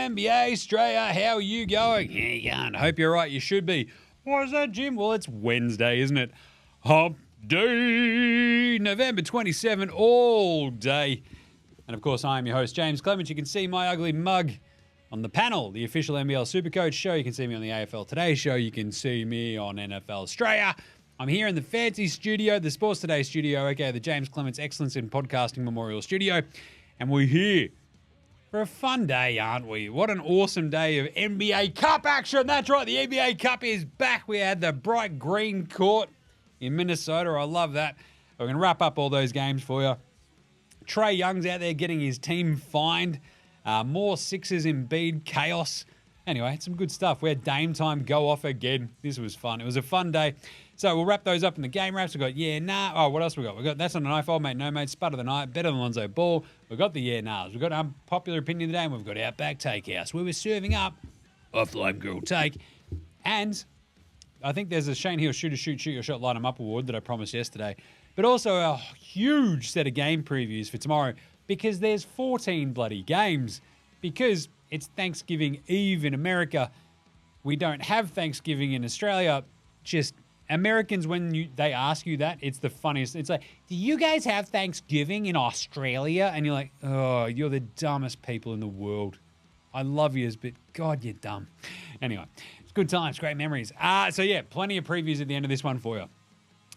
NBA Straya. How are you going? Yeah, you going? I hope you're right. You should be. Why is that, Jim? Well, it's Wednesday, isn't it? Hump Day, November 27, all day. And, of course, I am your host, James Clement. You can see my ugly mug on the panel, the official NBL Supercoach show. You can see me on the AFL Today show. You can see me on NFL Straya. I'm here in the fancy studio, the Sports Today studio, okay, the James Clements Excellence in Podcasting Memorial Studio. And we're here for a fun day, aren't we? What an awesome day of NBA Cup action. That's right, the NBA Cup is back. We had the bright green court in Minnesota. I love that. We're going to wrap up all those games for you. Trae Young's out there getting his team fined. More Sixers Embiid chaos. Anyway, some good stuff. We had Dame time go off again. This was fun. It was a fun day. So we'll wrap those up in the game wraps. We've got yeah, nah. Oh, what else we got? We've got That's on the Knife, Old Mate, No Mate, Spud of the Night, Better Than Lonzo Ball. We've got the yeah, nahs. We've got Unpopular Opinion of the Day, and we've got OUTBACK Takehouse, where we're serving up Offline Girl Take. And I think there's a Shane Hill Shoot Your Shot, Light 'em Up award that I promised yesterday. But also a huge set of game previews for tomorrow because there's 14 bloody games. Because it's Thanksgiving Eve in America. We don't have Thanksgiving in Australia. Just Americans, when they ask you that, it's the funniest. It's like, do you guys have Thanksgiving in Australia? And you're like, oh, you're the dumbest people in the world. I love yous, but God, you're dumb. Anyway, it's good times, great memories. So yeah, plenty of previews at the end of this one for you.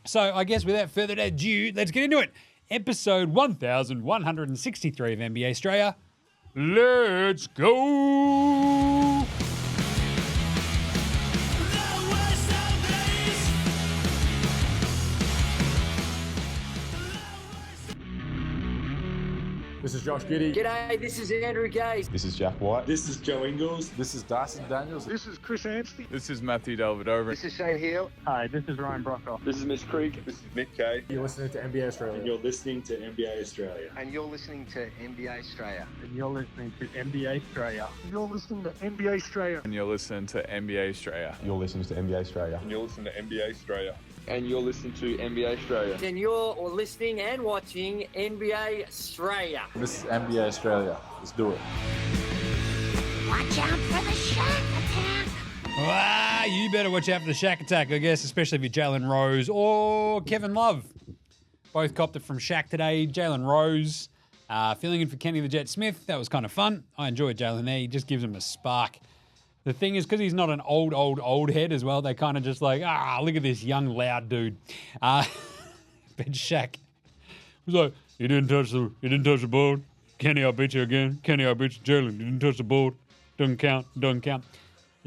So I guess without further ado, let's get into it. Episode 1163 of NBA Straya. Let's go! This is Josh Giddey. G'day, this is Andrew Gaze. This is Jack White. This is Joe Ingles. This is Dyson Daniels. This is Chris Anstey. This is Matthew Delvedova. This is Shane Hill. Hi, this is Ryan Brockhoff. This is Mitch Creek. This is Mick Kay. You're listening to NBA Australia. And you're listening to NBA Australia. And you're listening to NBA Straya. And you're listening to NBA Straya. You're listening to NBA Straya. And you're listening to NBA Straya. You're listening to NBA Australia. And you're listening to NBA Straya. And you're listening to NBA Straya. And you're listening and watching NBA Straya. This is NBA Australia. Let's do it. Watch out for the Shaq Attack. You better watch out for the Shaq Attack, I guess, especially if you're Jalen Rose or Kevin Love. Both copped it from Shaq today. Jalen Rose filling in for Kenny the Jet Smith. That was kind of fun. I enjoyed Jalen there. He just gives him a spark. The thing is, because he's not an old head as well, they kind of just like, look at this young, loud dude. But Shaq was like, you didn't touch the board. Kenny, I'll beat you again. Kenny, I'll beat you. Jalen, you didn't touch the board. Doesn't count.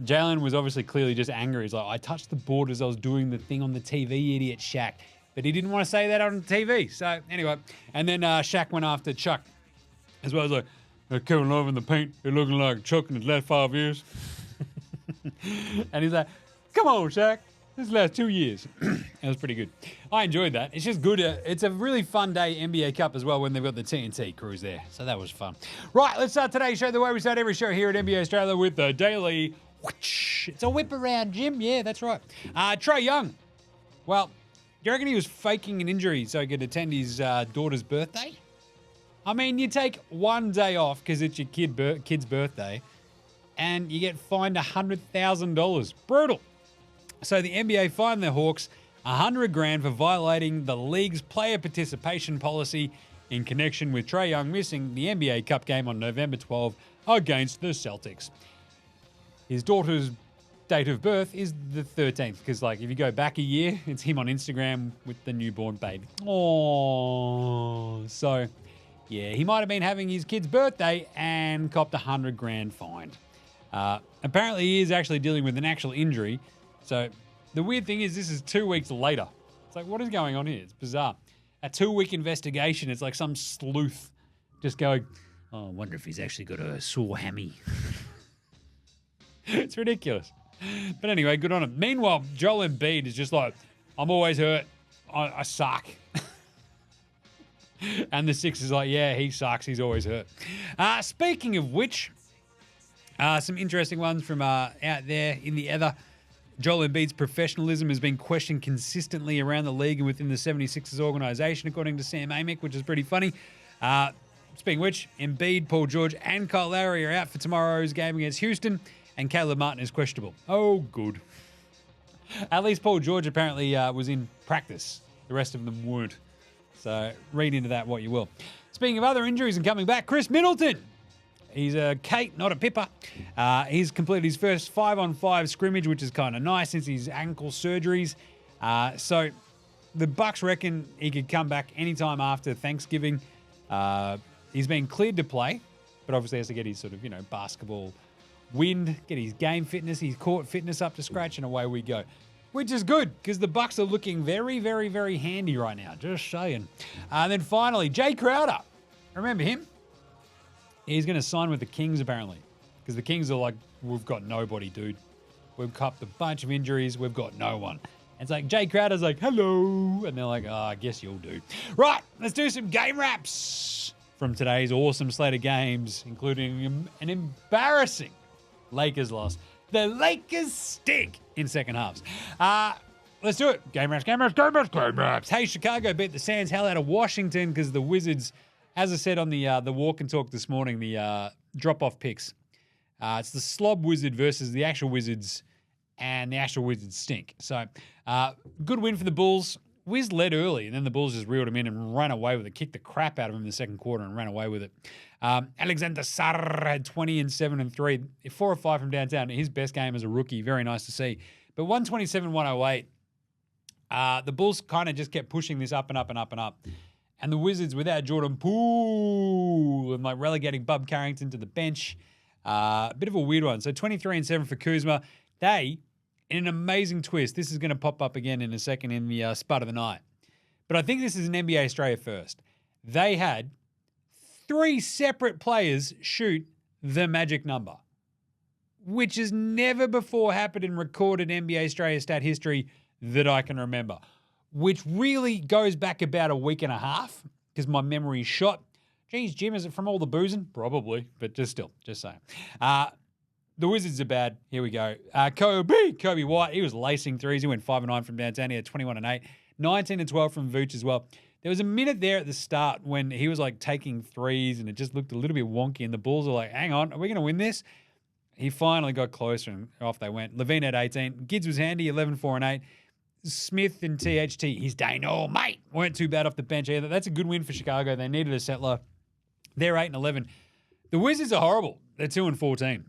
Jalen was obviously clearly just angry. He's like, I touched the board as I was doing the thing on the TV, idiot Shaq. But he didn't want to say that on TV. So anyway, and then Shaq went after Chuck as well. He's like, Kevin Love in the paint. You're looking like Chuck in his last 5 years. And he's like, come on, Shaq. This last 2 years. It was pretty good. I enjoyed that. It's just good. It's a really fun day, NBA Cup as well, when they've got the TNT crews there. So that was fun. Right, let's start today's show the way we start every show here at NBA Australia with the daily whoosh. It's a whip around, Jim. Yeah, that's right. Trae Young. Well, do you reckon he was faking an injury so he could attend his daughter's birthday? I mean, you take one day off because it's your kid's birthday, and you get fined $100,000. Brutal. So the NBA fined the Hawks $100,000 for violating the league's player participation policy in connection with Trae Young missing the NBA Cup game on November 12 against the Celtics. His daughter's date of birth is the 13th, because like if you go back a year, it's him on Instagram with the newborn baby. Oh, so yeah, he might have been having his kid's birthday and copped $100,000 fined. Apparently, he is actually dealing with an actual injury. So the weird thing is this is 2 weeks later. It's like, what is going on here? It's bizarre. A 2-week investigation. It's like some sleuth just going, oh, I wonder if he's actually got a sore hammy. It's ridiculous. But anyway, good on him. Meanwhile, Joel Embiid is just like, I'm always hurt. I suck. And the Sixers like, yeah, he sucks. He's always hurt. Speaking of which, some interesting ones from out there in the ether. Joel Embiid's professionalism has been questioned consistently around the league and within the 76ers organization, according to Sam Amick, which is pretty funny. speaking of which, Embiid, Paul George, and Kyle Lowry are out for tomorrow's game against Houston, and Caleb Martin is questionable. Oh, good. At least Paul George apparently was in practice. The rest of them weren't. So read into that what you will. Speaking of other injuries and coming back, Chris Middleton. He's a Kate, not a Pippa. He's completed his first 5-on-5 scrimmage, which is kind of nice since his ankle surgeries. So the Bucks reckon he could come back anytime after Thanksgiving. He's been cleared to play, but obviously has to get his sort of, basketball wind, get his game fitness, his court fitness up to scratch, and away we go. Which is good, because the Bucks are looking very, very, very handy right now. Just saying. And then finally, Jay Crowder. Remember him? He's going to sign with the Kings, apparently. Because the Kings are like, we've got nobody, dude. We've copped a bunch of injuries. We've got no one. It's like, Jay Crowder's like, hello. And they're like, I guess you'll do. Right, let's do some game wraps from today's awesome slate of games, including an embarrassing Lakers loss. The Lakers stink in second halves. Let's do it. Game wraps, game wraps, game wraps, game wraps. Hey, Chicago beat the Sands hell out of Washington because the Wizards, as I said on the walk and talk this morning, the drop-off picks. It's the slob Wizard versus the actual Wizards, and the actual Wizards stink. So, good win for the Bulls. Wiz led early, and then the Bulls just reeled him in and ran away with it, kicked the crap out of him in the second quarter and ran away with it. Alexander Sarr had 20 and 7 and 3, 4 or 5 from downtown. His best game as a rookie. Very nice to see. But 127-108. The Bulls kind of just kept pushing this up and up and up and up. And the Wizards, without Jordan Poole and like relegating Bub Carrington to the bench, bit of a weird one. So 23 and 7 for Kuzma. They, in an amazing twist, this is going to pop up again in a second in the Spud of the night. But I think this is an NBA Straya first. They had 3 separate players shoot the magic number, which has never before happened in recorded NBA Straya stat history that I can remember, which really goes back about a week and a half because my memory's shot. Geez, Jim, is it from all the boozing? Probably, but just saying. The Wizards are bad. Here we go. Kobe White, he was lacing threes. He went 5 and 9 from downtown. He had 21 and 8, 19 and 12 from Vooch as well. There was a minute there at the start when he was like taking threes and it just looked a little bit wonky and the Bulls were like, hang on, are we going to win this? He finally got closer and off they went. Levine had 18. Gids was handy, 11, 4 and 8. Smith and THT, his Dano, mate, weren't too bad off the bench either. That's a good win for Chicago. They needed a settler. They're 8 and 11. The Wizards are horrible. They're 2 and 14.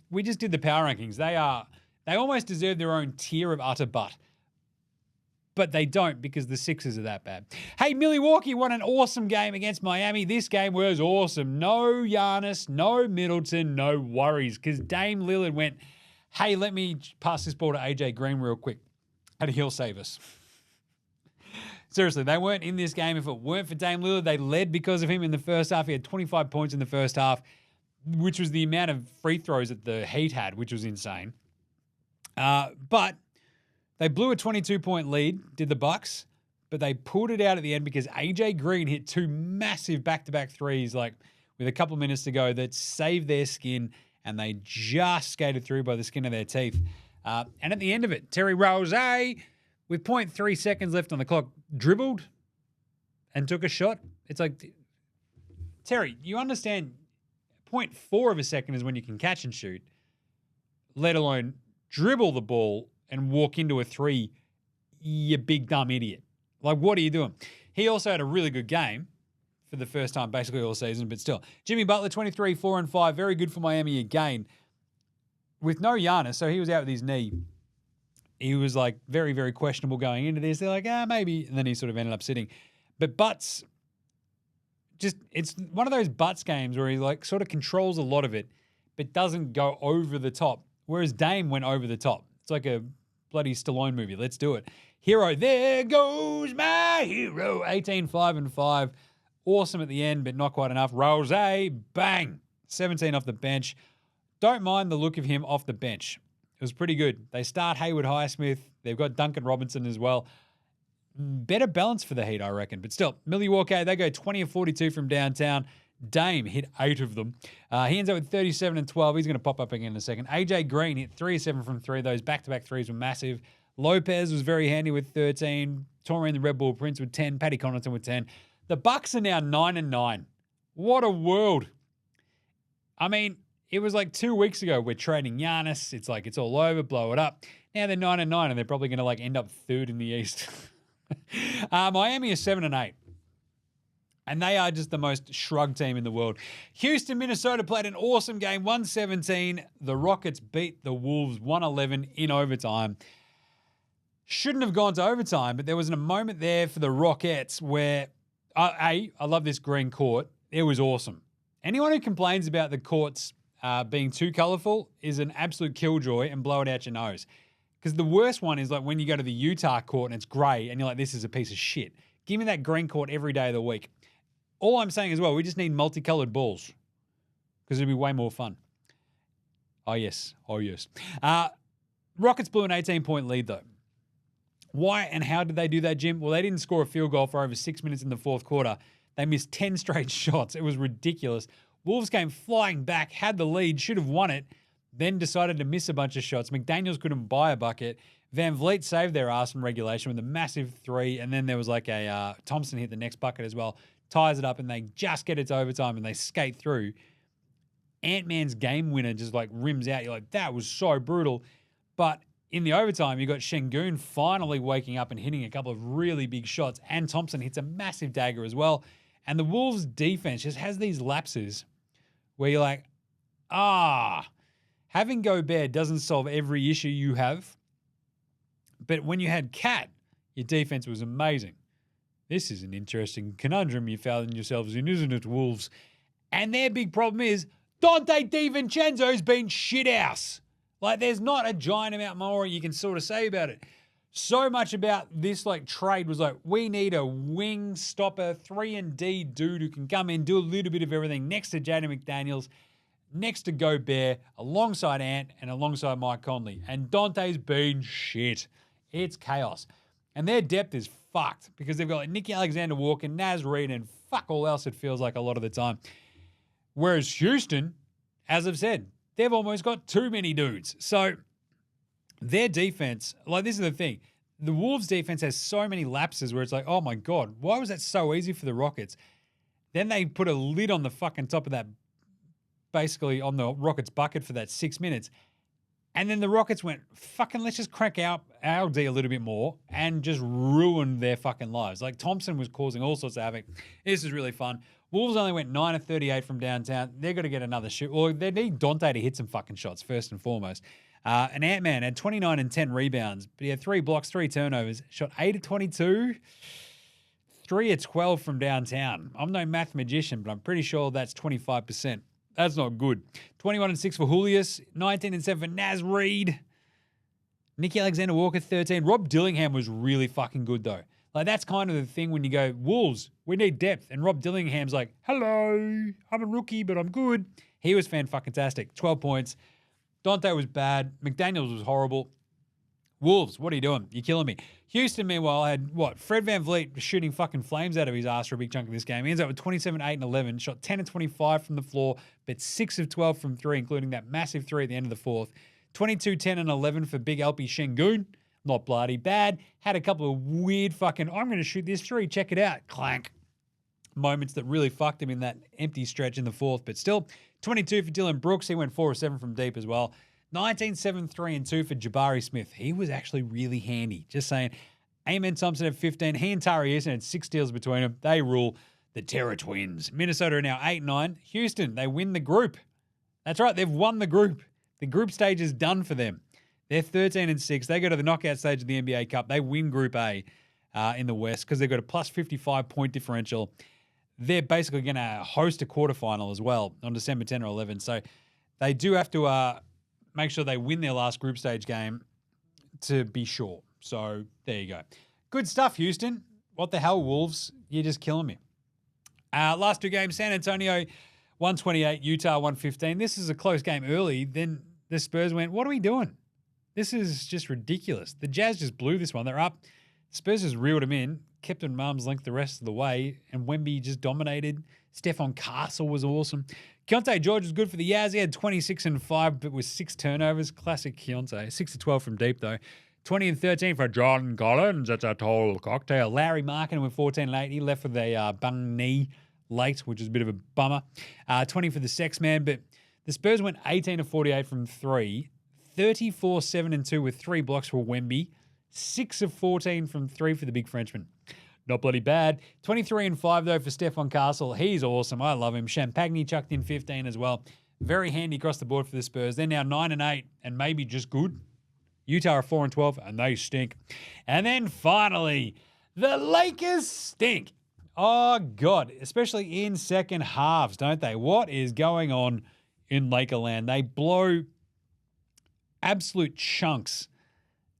We just did the power rankings. They almost deserve their own tier of utter butt. But they don't because the Sixers are that bad. Hey, Milwaukee won an awesome game against Miami. This game was awesome. No Giannis, no Middleton, no worries. Because Dame Lillard went, hey, let me pass this ball to AJ Green real quick. And he'll save us. Seriously, they weren't in this game. If it weren't for Dame Lillard, they led because of him in the first half. He had 25 points in the first half, which was the amount of free throws that the Heat had, which was insane. But they blew a 22-point lead, did the Bucks, but they pulled it out at the end because AJ Green hit 2 massive back-to-back threes, like with a couple of minutes to go, that saved their skin, and they just skated through by the skin of their teeth. And at the end of it, Terry Rozier, with 0.3 seconds left on the clock, dribbled and took a shot. It's like, Terry, you understand 0.4 of a second is when you can catch and shoot, let alone dribble the ball and walk into a 3, you big dumb idiot. Like, what are you doing? He also had a really good game for the first time basically all season, but still. Jimmy Butler, 23, 4 and 5. Very good for Miami again. With no Giannis, so he was out with his knee. He was like very, very questionable going into this. They're like, maybe. And then he sort of ended up sitting. But Butts, it's one of those Butts games where he like sort of controls a lot of it, but doesn't go over the top. Whereas Dame went over the top. It's like a bloody Stallone movie. Let's do it. Hero, there goes my hero. 18, 5 and 5. Awesome at the end, but not quite enough. Rose, bang. 17 off the bench. Don't mind the look of him off the bench. It was pretty good. They start Hayward Highsmith. They've got Duncan Robinson as well. Better balance for the Heat, I reckon. But still, Milwaukee, they go 20 of 42 from downtown. Dame hit 8 of them. He ends up with 37 and 12. He's going to pop up again in a second. AJ Green hit 3 of 7 from 3. Those back-to-back threes were massive. Lopez was very handy with 13. Taurine the Red Bull Prince with 10. Paddy Connaughton with 10. The Bucks are now 9-9. What a world. I mean, it was like 2 weeks ago we're trading Giannis. It's like it's all over, blow it up. Now they're 9-9 and they're probably going to like end up third in the East. Miami is 7-8. And they are just the most shrugged team in the world. Houston, Minnesota played an awesome game, 117. The Rockets beat the Wolves 111 in overtime. Shouldn't have gone to overtime, but there was a moment there for the Rockets where, I love this green court. It was awesome. Anyone who complains about the courts being too colorful is an absolute killjoy and blow it out your nose. Because the worst one is like when you go to the Utah court and it's gray and you're like, this is a piece of shit. Give me that green court every day of the week. All I'm saying as well, we just need multicolored balls because it'll be way more fun. Oh, yes. Rockets blew an 18-point lead, though. Why and how did they do that, Jim? Well, they didn't score a field goal for over 6 minutes in the fourth quarter. They missed 10 straight shots. It was ridiculous. Wolves came flying back, had the lead, should have won it, then decided to miss a bunch of shots. McDaniels couldn't buy a bucket. Van Vliet saved their ass in regulation with a massive three, and then there was like a Thompson hit the next bucket as well. Ties it up, and they just get it to overtime, and they skate through. Ant-Man's game winner just like rims out. You're like, that was so brutal. But in the overtime, you got Şengün finally waking up and hitting a couple of really big shots, and Thompson hits a massive dagger as well. And the Wolves' defense just has these lapses where you're like, having Gobert doesn't solve every issue you have. But when you had Cat, your defense was amazing. This is an interesting conundrum you found yourselves in, isn't it, Wolves? And their big problem is Dante DiVincenzo's been shithouse. Like, there's not a giant amount more you can sort of say about it. So much about this, like, trade was like, we need a wing stopper, 3-and-D dude who can come in, do a little bit of everything next to Jaden McDaniels, next to Gobert, alongside Ant, and alongside Mike Conley. And Dante's been shit. It's chaos. And their depth is fucked because they've got like Nicky Alexander-Walker, Naz Reid, and fuck all else it feels like a lot of the time. Whereas Houston, as I've said, they've almost got too many dudes. So their defense, like this is the thing, the Wolves defense has so many lapses where it's like, oh my God, why was that so easy for the Rockets? Then they put a lid on the fucking top of that, basically on the Rockets bucket for that 6 minutes. And then the Rockets went, fucking let's just crack out our D a little bit more and just ruin their fucking lives. Like Thompson was causing all sorts of havoc. This is really fun. Wolves only went 9 of 38 from downtown. They're going to get another shoot. Well, they need Dante to hit some fucking shots first and foremost. And Ant-Man had 29 and 10 rebounds, but he had 3 blocks, 3 turnovers, shot 8 of 22, 3 of 12 from downtown. I'm no math magician, but I'm pretty sure that's 25%. That's not good. 21 and 6 for Julius, 19 and 7 for Naz Reid. Nicky Alexander-Walker, 13. Rob Dillingham was really fucking good, though. Like, that's kind of the thing when you go, Wolves, we need depth. And Rob Dillingham's like, hello, I'm a rookie, but I'm good. He was fan-fucking-tastic. 12 points. Dante was bad. McDaniels was horrible. Wolves, what are you doing? You're killing me. Houston, meanwhile, had what? Fred VanVleet shooting fucking flames out of his ass for a big chunk of this game. He ends up with 27, 8, and 11. Shot 10 and 25 from the floor, but 6 of 12 from 3, including that massive 3 at the end of the fourth. 22, 10, and 11 for Big LP Şengün. Not bloody bad. Had a couple of weird fucking, I'm going to shoot this 3. Check it out. Clank. Moments that really fucked him in that empty stretch in the fourth. But still, 22 for Dylan Brooks. He went 4 of 7 from deep as well. 19, 7, 3, and 2 for Jabari Smith. He was actually really handy. Just saying. Amen Thompson had 15. He and Tari Eason had 6 steals between them. They rule the Terror Twins. Minnesota are now 8-9. Houston, they win the group. That's right. They've won the group. The group stage is done for them. They're 13 and 6. They go to the knockout stage of the NBA Cup. They win Group A in the West because they've got a plus 55 point differential. They're basically going to host a quarterfinal as well on December 10 or 11. So they do have to make sure they win their last group stage game to be sure. So there you go. Good stuff, Houston. What the hell, Wolves? You're just killing me. Last 2 games, San Antonio 128, Utah 115. This is a close game early. Then the Spurs went, what are we doing? This is just ridiculous. The Jazz just blew this one. They're up. Spurs just reeled them in, kept them at arm's length the rest of the way, and Wemby just dominated. Stephon Castle was awesome. Keontae George was good for the Jazz. He had 26 and 5, but with 6 turnovers. Classic Keontae. 6 to 12 from deep, though. 20 and 13 for John Collins. That's a tall cocktail. Larry Markin with 14 and 8. He left with a bung knee late, which is a bit of a bummer. 20 for the sex man, but the Spurs went 18 of 48 from 3. 34, 7 and 2 with 3 blocks for Wemby. 6 of 14 from 3 for the big Frenchman. Not bloody bad. 23 and 5, though, for Stephon Castle. He's awesome. I love him. Champagne chucked in 15 as well. Very handy across the board for the Spurs. They're now 9 and 8 and maybe just good. Utah are 4 and 12 and they stink. And then finally, the Lakers stink. Oh, God. Especially in second halves, don't they? What is going on in Lakerland? They blow absolute chunks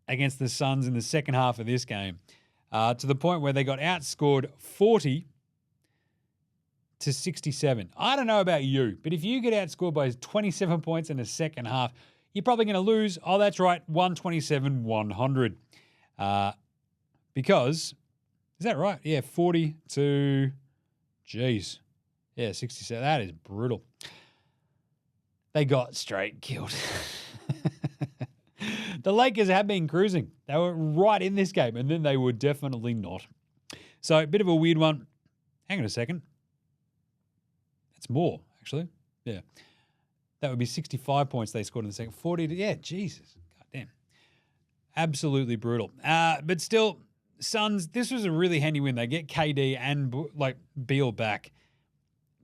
against the Suns in the second half of this game. To the point where they got outscored 40 to 67. I don't know about you, but if you get outscored by 27 points in the second half, you're probably going to lose. Oh, that's right, 127-100. Because, is that right? Yeah, 40 to, geez. Yeah, 67. That is brutal. They got straight killed. The Lakers have been cruising. They were right in this game, and then they were definitely not. So, a bit of a weird one. Hang on a second. That's more, actually. Yeah. That would be 65 points they scored in the second. 40 to, yeah, Jesus. God damn. Absolutely brutal. But still, Suns, this was a really handy win. They get KD and, Beal back.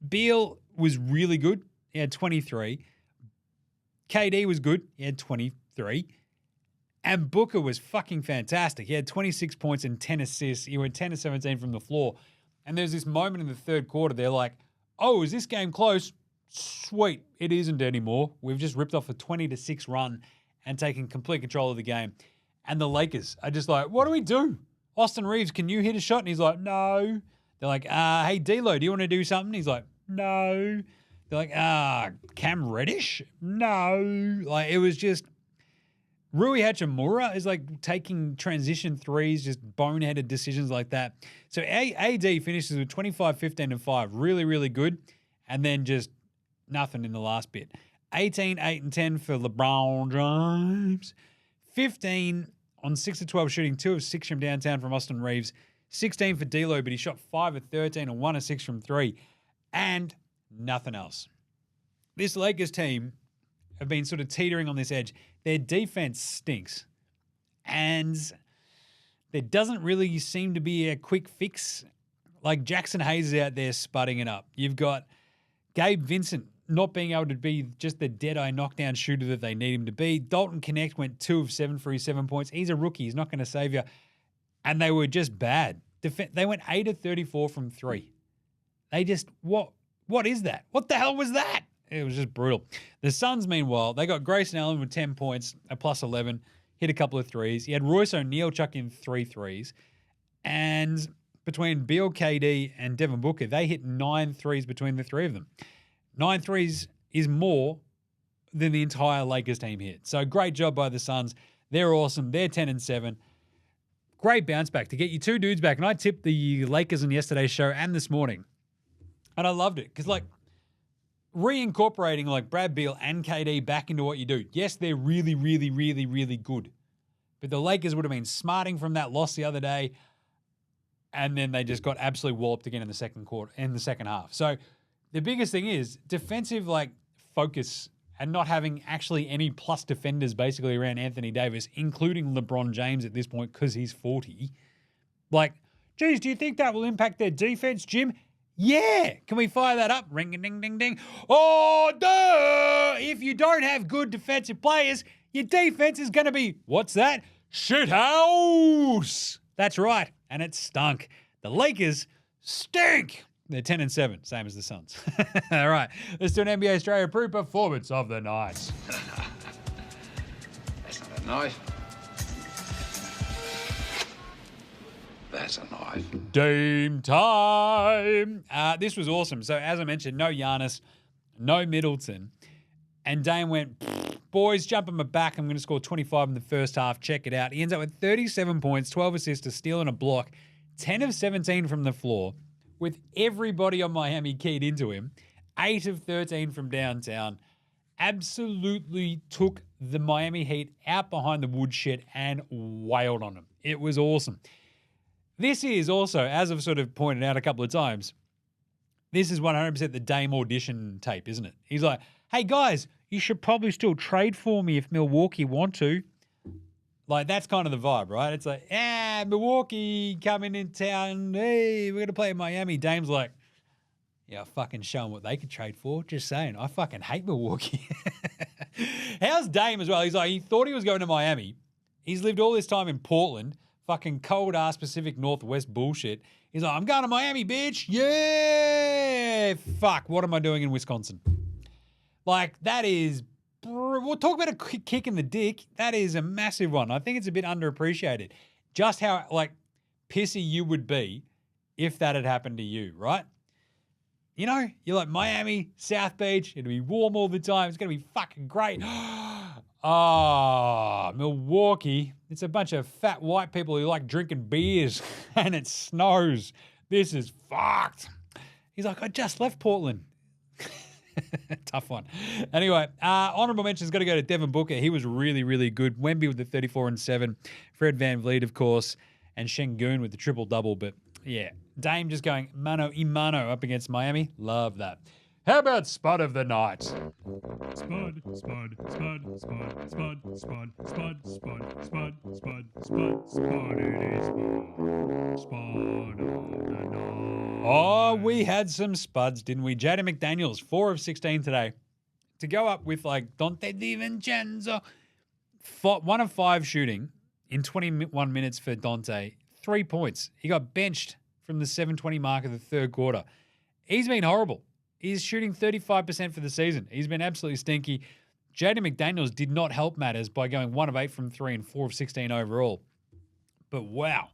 Beal was really good. He had 23. KD was good. He had 23. And Booker was fucking fantastic. He had 26 points and 10 assists. He went 10 of 17 from the floor. And there's this moment in the third quarter, they're like, oh, is this game close? Sweet. It isn't anymore. We've just ripped off a 20-6 run and taken complete control of the game. And the Lakers are just like, what do we do? Austin Reeves, can you hit a shot? And he's like, no. They're like, hey, D'Lo, do you want to do something? He's like, no. They're like, Cam Reddish? No. Like, it was just, Rui Hachimura is like taking transition threes, just boneheaded decisions like that. So AD finishes with 25, 15, and 5. Really, really good. And then just nothing in the last bit. 18, 8, and 10 for LeBron James. 15 on 6 of 12 shooting, 2 of 6 from downtown from Austin Reeves. 16 for D'Lo, but he shot 5 of 13 and 1 of 6 from 3. And nothing else. This Lakers team have been sort of teetering on this edge. Their defense stinks. And there doesn't really seem to be a quick fix. Like Jackson Hayes is out there spudding it up. You've got Gabe Vincent not being able to be just the dead-eye knockdown shooter that they need him to be. Dalton Connect went 2 of 7 for his 7 points. He's a rookie. He's not going to save you. And they were just bad. They went 8 of 34 from 3. They just, what is that? What the hell was that? It was just brutal. The Suns, meanwhile, they got Grayson Allen with 10 points, a plus 11, hit a couple of threes. He had Royce O'Neal chuck in 3 threes. And between Beal, KD, and Devin Booker, they hit 9 threes between the 3 of them. 9 threes is more than the entire Lakers team hit. So great job by the Suns. They're awesome. They're 10 and 7. Great bounce back to get you 2 dudes back. And I tipped the Lakers on yesterday's show and this morning. And I loved it because, reincorporating Brad Beal and KD back into what you do. Yes, they're really, really, really, really good. But the Lakers would have been smarting from that loss the other day. And then they just got absolutely walloped again in the second half. So the biggest thing is defensive focus and not having actually any plus defenders basically around Anthony Davis, including LeBron James at this point because he's 40. Geez, do you think that will impact their defense, Jim? Yeah. Can we fire that up? Ring a ding ding ding. Oh, duh. If you don't have good defensive players, your defense is going to be, what's that? Shithouse. That's right. And it stunk. The Lakers stink. They're 10 and 7, same as the Suns. All right. Let's do an NBA Straya pre-performance of the night. That's not a knife. That's a knife. Dame time. This was awesome. So as I mentioned, no Giannis, no Middleton. And Dame went, boys, jump on my back. I'm going to score 25 in the first half. Check it out. He ends up with 37 points, 12 assists, a steal and a block, 10 of 17 from the floor, with everybody on Miami keyed into him, 8 of 13 from downtown. absolutely took the Miami Heat out behind the woodshed and wailed on them. It was awesome. This is also, as I've sort of pointed out a couple of times, this is 100% the Dame audition tape, isn't it? He's like, hey, guys, you should probably still trade for me if Milwaukee want to. Like, that's kind of the vibe, right? It's like, Milwaukee coming in town. Hey, we're going to play in Miami. Dame's like, yeah, I'll fucking show them what they could trade for. Just saying. I fucking hate Milwaukee. How's Dame as well? He's like, he thought he was going to Miami. He's lived all this time in Portland, fucking cold-ass Pacific Northwest bullshit. He's like, I'm going to Miami, bitch. Yeah. Fuck, what am I doing in Wisconsin? Like, that is... We'll talk about a kick in the dick. That is a massive one. I think it's a bit underappreciated. Just how, like, pissy you would be if that had happened to you, right? You know, you're like Miami, South Beach. It'll be warm all the time. It's going to be fucking great. Milwaukee. It's a bunch of fat white people who like drinking beers and it snows. This is fucked. He's like, I just left Portland. Tough one. Anyway, honorable mention's got to go to Devin Booker. He was really, really good. Wemby with the 34 and 7. Fred VanVleet, of course, and Şengün with the triple-double. But, yeah, Dame just going mano a mano up against Miami. Love that. How about Spud of the Night? Spud, Spud, Spud, Spud, Spud, Spud, Spud, Spud, Spud, Spud, Spud, it is Spud of the Night. Oh, we had some Spuds, didn't we? Jaden McDaniels, 4 of 16 today. To go up with, like, Dante DiVincenzo. 1 of 5 shooting in 21 minutes for Dante. 3 points. He got benched from the 7:20 mark of the third quarter. He's been horrible. He's shooting 35% for the season. He's been absolutely stinky. Jaden McDaniels did not help matters by going 1 of 8 from 3 and 4 of 16 overall. But wow,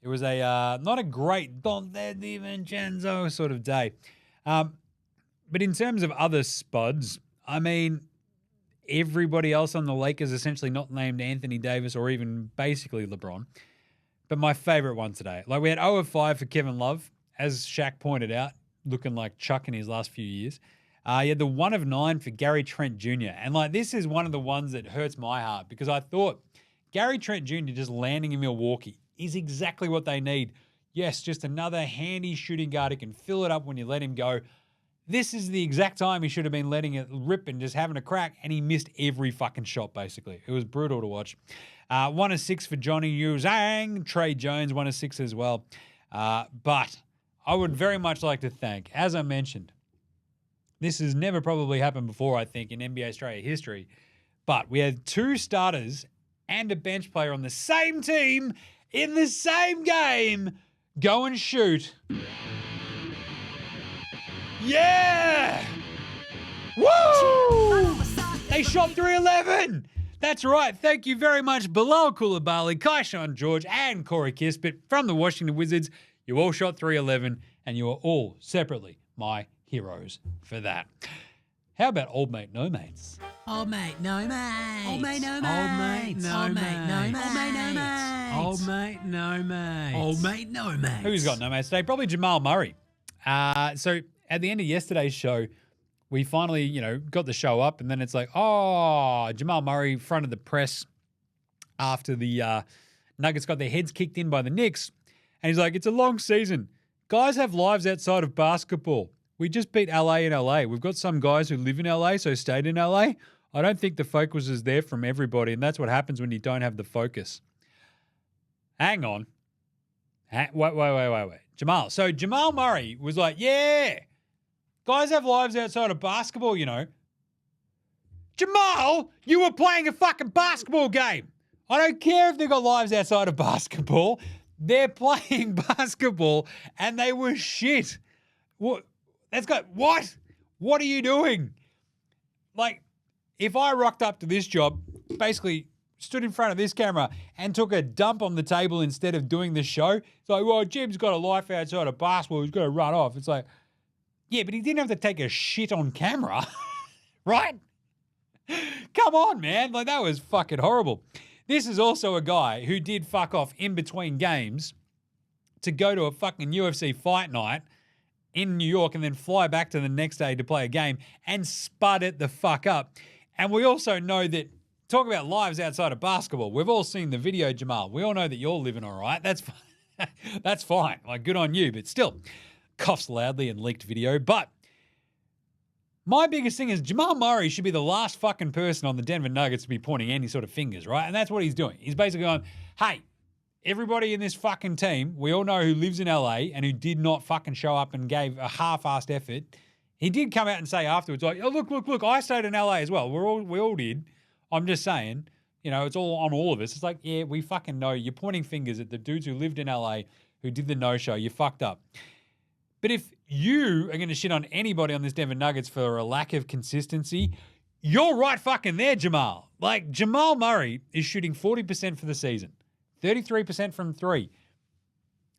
it was a not a great Dante DiVincenzo sort of day. But in terms of other Spuds, I mean, everybody else on the Lakers essentially not named Anthony Davis or even basically LeBron. But my favorite one today, like we had 0 of 5 for Kevin Love, as Shaq pointed out, looking like Chuck in his last few years. You had the 1 of 9 for Gary Trent Jr. And like this is one of the ones that hurts my heart because I thought Gary Trent Jr. just landing in Milwaukee is exactly what they need. Yes, just another handy shooting guard who can fill it up when you let him go. This is the exact time he should have been letting it rip and just having a crack, and he missed every fucking shot, basically. It was brutal to watch. 1 of 6 for Johnny Uzang. Trae Jones, 1 of 6 as well. But I would very much like to thank, as I mentioned, this has never probably happened before, I think, in NBA Straya history, but we had 2 starters and a bench player on the same team in the same game go and shoot. Yeah! Woo! They shot 311! That's right. Thank you very much, Bilal Coulibaly, Kaishan George, and Corey Kispert from the Washington Wizards. You all shot 311, and you are all separately my heroes for that. How about Old Mate No Mates? Old mate, no mate. Old mate, no Old mate, no Old mate. mate, no Old mate, no mate. Old mate, no mate. Old mate, no mate. Who's got no mates today? Probably Jamal Murray. So at the end of yesterday's show, we finally, got the show up, and then it's like, oh, Jamal Murray fronted the press after the Nuggets got their heads kicked in by the Knicks. And he's like, it's a long season. Guys have lives outside of basketball. We just beat LA in LA. We've got some guys who live in LA, so stayed in LA. I don't think the focus is there from everybody, and that's what happens when you don't have the focus. Hang on. Wait. Jamal. So Jamal Murray was like, yeah, guys have lives outside of basketball, Jamal, you were playing a fucking basketball game. I don't care if they've got lives outside of basketball. They're playing basketball, and they were shit. What? What? What are you doing? Like, if I rocked up to this job, basically stood in front of this camera and took a dump on the table instead of doing the show, it's like, well, Jim's got a life outside of basketball. He's got to run off. It's like, yeah, but he didn't have to take a shit on camera, right? Come on, man. Like, that was fucking horrible. This is also a guy who did fuck off in between games to go to a fucking UFC fight night in New York and then fly back to the next day to play a game and spud it the fuck up. And we also know that, talk about lives outside of basketball. We've all seen the video, Jamal. We all know that you're living all right. That's fine. That's fine. Like, good on you. But still, coughs loudly and leaked video. But my biggest thing is Jamal Murray should be the last fucking person on the Denver Nuggets to be pointing any sort of fingers, right? And that's what he's doing. He's basically going, hey, everybody in this fucking team, we all know who lives in LA and who did not fucking show up and gave a half-assed effort. He did come out and say afterwards, like, oh, look, I stayed in LA as well. We all did. I'm just saying, it's all on all of us. It's like, yeah, we fucking know. You're pointing fingers at the dudes who lived in LA who did the no-show. You fucked up. But if you are going to shit on anybody on this Denver Nuggets for a lack of consistency, you're right fucking there, Jamal. Like, Jamal Murray is shooting 40% for the season, 33% from three.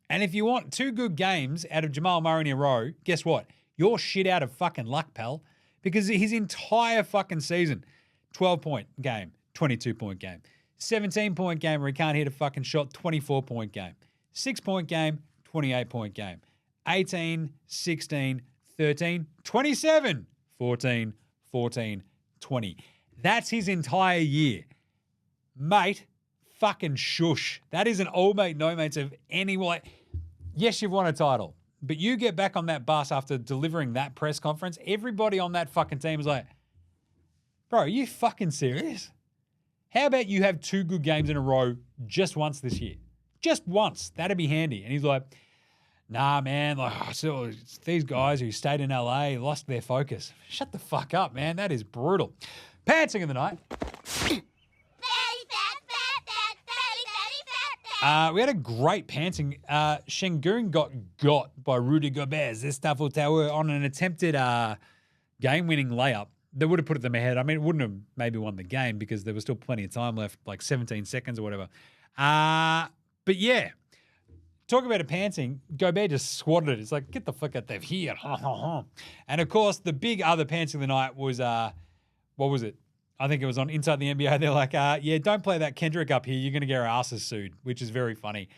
And if you want 2 good games out of Jamal Murray in a row, guess what? You're shit out of fucking luck, pal. Because his entire fucking season, 12-point game, 22-point game. 17-point game where he can't hit a fucking shot, 24-point game. 6-point game, 28-point game. 18, 16, 13, 27, 14, 14, 20. That's his entire year. Mate, fucking shush. That isn't all mate, no mates of any way. Yes, you've won a title, but you get back on that bus after delivering that press conference. Everybody on that fucking team is like, bro, are you fucking serious? How about you have 2 good games in a row just once this year? Just once. That'd be handy. And he's like, nah, man, like, so it's these guys who stayed in LA lost their focus. Shut the fuck up, man. That is brutal. Pantsing of the night. We had a great pantsing. Şengün got by Rudy Gobert. Zestafel Tower on an attempted game-winning layup that would have put them ahead. I mean, it wouldn't have maybe won the game because there was still plenty of time left, like 17 seconds or whatever. But yeah, talk about a pantsing. Gobert just swatted it. It's like, get the fuck out of here. And of course, the big other pantsing of the night was, what was it? I think it was on Inside the NBA. They're like, yeah, don't play that Kendrick up here. You're going to get our asses sued, which is very funny.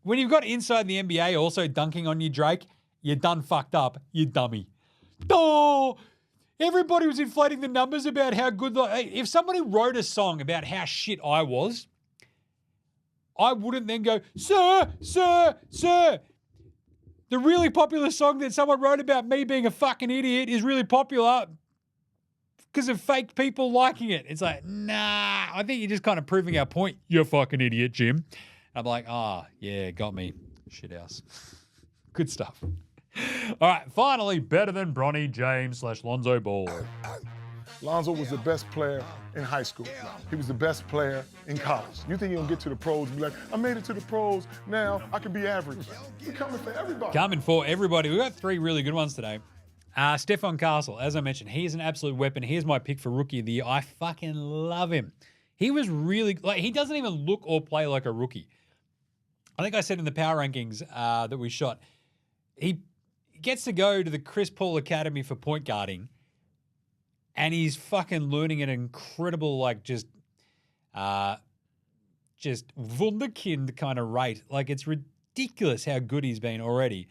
When you've got Inside the NBA also dunking on you, Drake, you're done fucked up, you dummy. Oh, everybody was inflating the numbers about how good. If somebody wrote a song about how shit I was, I wouldn't then go, sir. The really popular song that someone wrote about me being a fucking idiot is really popular because of fake people liking it. It's like, nah, I think you're just kind of proving our point. You're a fucking idiot, Jim. I'm like, yeah, got me. Shit house. Good stuff. All right, finally, better than Bronny James / Lonzo Ball. Lonzo was the best player in high school. He was the best player in college. You think he'll get to the pros and be like, I made it to the pros, now I can be average. He's coming for everybody. Coming for everybody. We've got 3 really good ones today. Stephon Castle, as I mentioned, he is an absolute weapon. Here's my pick for Rookie of the Year. I fucking love him. He was really, he doesn't even look or play like a rookie. I think I said in the power rankings that we shot, he gets to go to the Chris Paul Academy for point guarding, and he's fucking learning at an incredible, just wunderkind kind of rate. Like, it's ridiculous how good he's been already.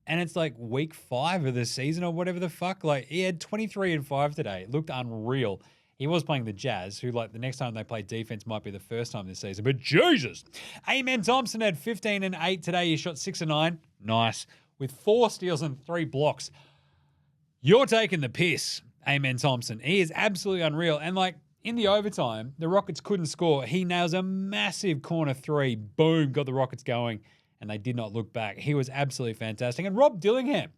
And it's like week 5 of the season or whatever the fuck. Like, he had 23 and 5 today. It looked unreal. He was playing the Jazz, who, the next time they play defense might be the first time this season. But Jesus! Amen Thompson had 15 and 8 today. He shot 6 and 9. Nice. With 4 steals and 3 blocks. You're taking the piss, Amen Thompson. He is absolutely unreal. And, in the overtime, the Rockets couldn't score. He nails a massive corner 3. Boom, got the Rockets going. And they did not look back. He was absolutely fantastic. And Rob Dillingham,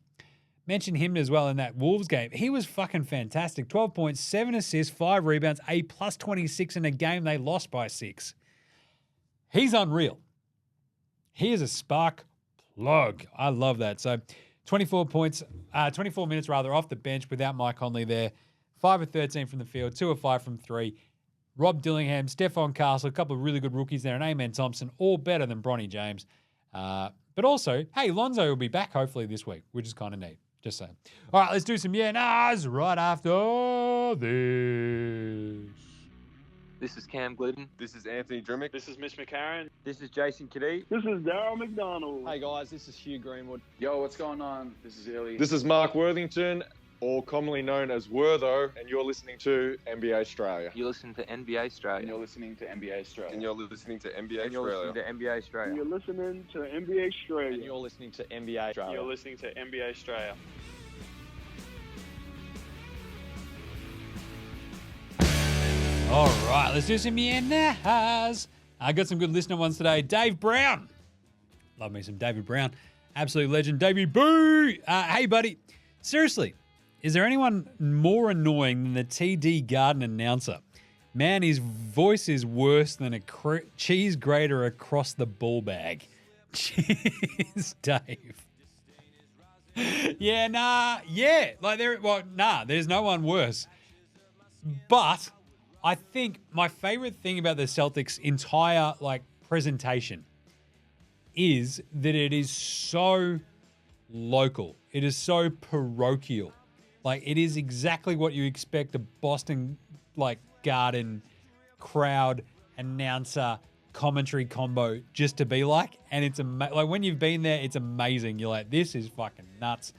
mentioned him as well in that Wolves game. He was fucking fantastic. 12 points, 7 assists, 5 rebounds, a plus 26 in a game they lost by 6. He's unreal. He is a spark plug. I love that. So 24 minutes off the bench without Mike Conley there. 5 of 13 from the field, 2 of 5 from 3. Rob Dillingham, Stephon Castle, a couple of really good rookies there, and Amen Thompson, all better than Bronny James. But also, hey, Lonzo will be back hopefully this week, which is kind of neat. Just saying. All right, let's do some yeah-nahs right after this. This is Cam Glidden. This is Anthony Drimmick. This is Mitch McCarron. This is Jason Kadee. This is Daryl McDonald. Hey guys, this is Hugh Greenwood. Yo, what's going on? This is Illy. This is Mark Worthington, or commonly known as Wortho, and you're listening to NBA Straya. You listen to NBA Straya. And you're listening to NBA Straya. And you're listening to NBA And you're listening to NBA Straya. You're listening to NBA Straya. And you're listening to NBA Straya. You're listening to NBA Straya. All right, let's do some Yenas. I got some good listener ones today. Dave Brown. Love me some David Brown. Absolute legend. Davey Boo. Hey, buddy. Seriously, is there anyone more annoying than the TD Garden announcer? Man, his voice is worse than a cheese grater across the ball bag. Cheers, Dave. There's no one worse. But I think my favorite thing about the Celtics' entire presentation is that it is so local. It is so parochial. It is exactly what you expect a Boston Garden crowd announcer commentary combo just to be like. And it's when you've been there, it's amazing. You're like, this is fucking nuts.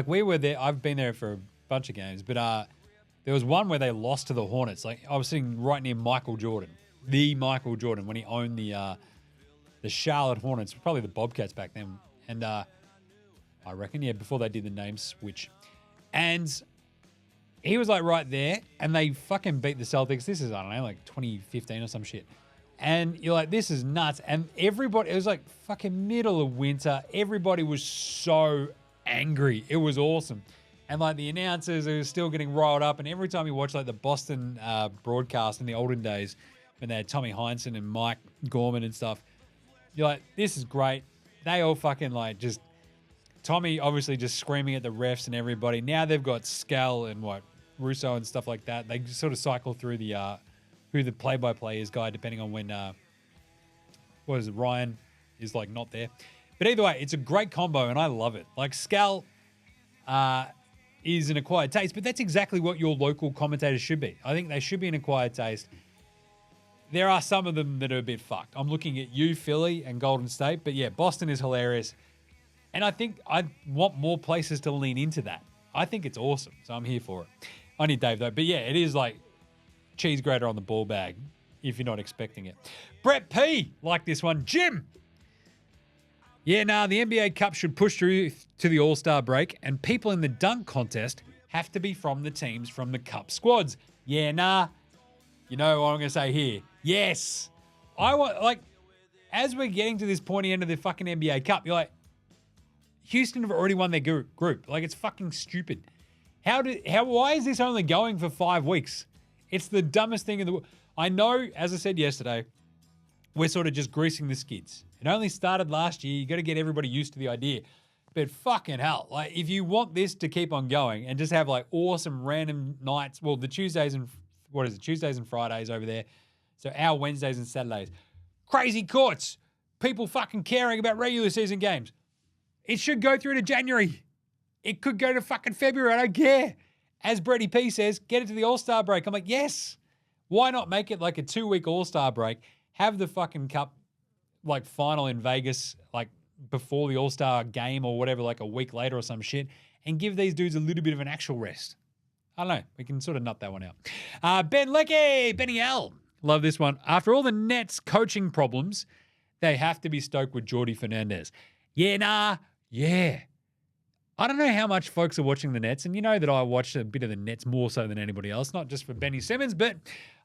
We were there. I've been there for a bunch of games, but there was one where they lost to the Hornets. I was sitting right near Michael Jordan, when he owned the Charlotte Hornets, probably the Bobcats back then. And I reckon, before they did the name switch. And he was right there, and they fucking beat the Celtics. This is, 2015 or some shit. And you're like, this is nuts. And everybody, it was fucking middle of winter. Everybody was so angry. It was awesome. And the announcers are still getting riled up. And every time you watch the Boston broadcast in the olden days, when they had Tommy Heinsohn and Mike Gorman and stuff, you're like, this is great. They all fucking just Tommy obviously just screaming at the refs and everybody. Now they've got Scal and Russo and stuff like that. They just sort of cycle through the who the play-by-play is guy, depending on when Ryan is not there. But either way, it's a great combo and I love it. Scal is an acquired taste, but that's exactly what your local commentators should be. I think they should be an acquired taste. There are some of them that are a bit fucked. I'm looking at you, Philly, and Golden State. But yeah, Boston is hilarious. And I think I want more places to lean into that. I think it's awesome. So I'm here for it. I need Dave, though. But yeah, it is cheese grater on the ball bag if you're not expecting it. Brett P. This one. Jim. The NBA Cup should push through to the All-Star break, and people in the dunk contest have to be from the teams from the Cup squads. You know what I'm going to say here. Yes. I want, as we're getting to this pointy end of the fucking NBA Cup, you're Houston have already won their group. It's fucking stupid. Why is this only going for 5 weeks? It's the dumbest thing in the world. I know, as I said yesterday, we're sort of just greasing the skids. It only started last year. You got to get everybody used to the idea. But fucking hell, if you want this to keep on going and just have awesome random nights, well, the Tuesdays and Fridays over there. So our Wednesdays and Saturdays. Crazy courts. People fucking caring about regular season games. It should go through to January. It could go to fucking February. I don't care. As Brady P says, get it to the All-Star break. I'm like, yes. Why not make it a 2-week All-Star break? Have the fucking Cup final in Vegas before the All-Star game or whatever, a week later or some shit, and give these dudes a little bit of an actual rest. I don't know. We can sort of nut that one out. Ben Leckie, Benny L. Love this one. After all the Nets coaching problems, they have to be stoked with Jordy Fernandez. Yeah. I don't know how much folks are watching the Nets, and you know that I watch a bit of the Nets more so than anybody else, not just for Benny Simmons, but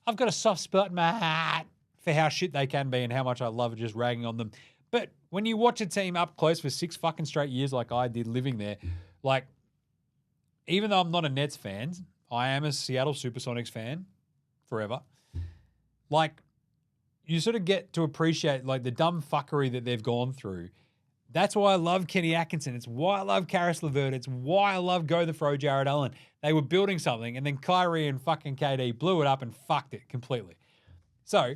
I've got a soft spot in my heart for how shit they can be and how much I love just ragging on them. But when you watch a team up close for 6 fucking straight years like I did living there, even though I'm not a Nets fan, I am a Seattle Supersonics fan forever. You sort of get to appreciate the dumb fuckery that they've gone through. That's why I love Kenny Atkinson. It's why I love Karis LeVert. It's why I love Go the Fro Jared Allen. They were building something, and then Kyrie and fucking KD blew it up and fucked it completely. So,